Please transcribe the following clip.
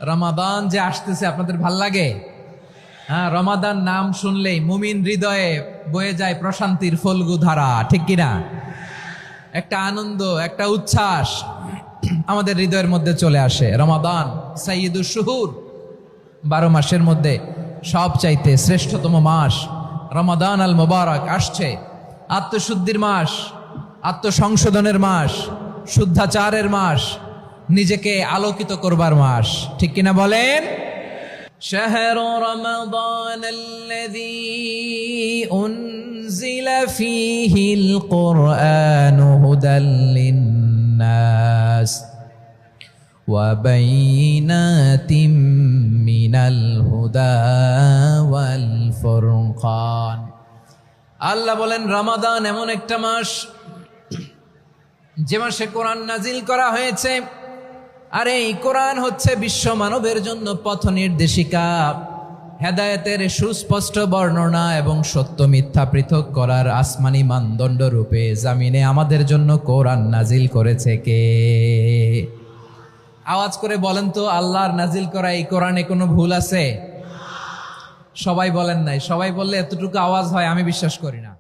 রমাদান যে আসতেছে আপনাদের ভাল লাগে? হ্যাঁ, রমাদান নাম শুনলেই মুমিন হৃদয়ে বয়ে যায় প্রশান্তির ফল্গু ধারা, ঠিক কিনা? একটা আনন্দ, একটা উচ্ছ্বাস আমাদের হৃদয়ের মধ্যে চলে আসে। রমাদান সাইয়্যিদুশ শুহুর, 12 মাসের মধ্যে সবচাইতে শ্রেষ্ঠতম মাস রমাদান আল মুবারক আসছে। আত্মশুদ্ধির মাস, আত্মসংশোধনের মাস, শুদ্ধাচারের মাস, নিজেকে আলোকিত করবার মাস, ঠিক কিনা বলেন? شهر رمضان الذي أنزل فيه القرآن هدى للناس وبينات من الهدى والفرقان। আল্লাহ বলেন রমাদান এমন একটা মাস যে মাসে কোরআন নাজিল করা হয়েছে। আর এই কোরআন হচ্ছে বিশ্ব মানবের জন্য পথ নির্দেশিকা, হেদায়েতের সুস্পষ্ট বর্ণনা এবং সত্য মিথ্যা পৃথক করার আসমানি মানদণ্ড রূপে জামিনে আমাদের জন্য কোরআন নাজিল করেছে কে? আওয়াজ করে বলেন তো, আল্লাহর নাজিল করা এই কোরআনে কোনো ভুল আছে? সবাই বলেন নাই। সবাই বললে এতটুকু আওয়াজ হয় আমি বিশ্বাস করি না।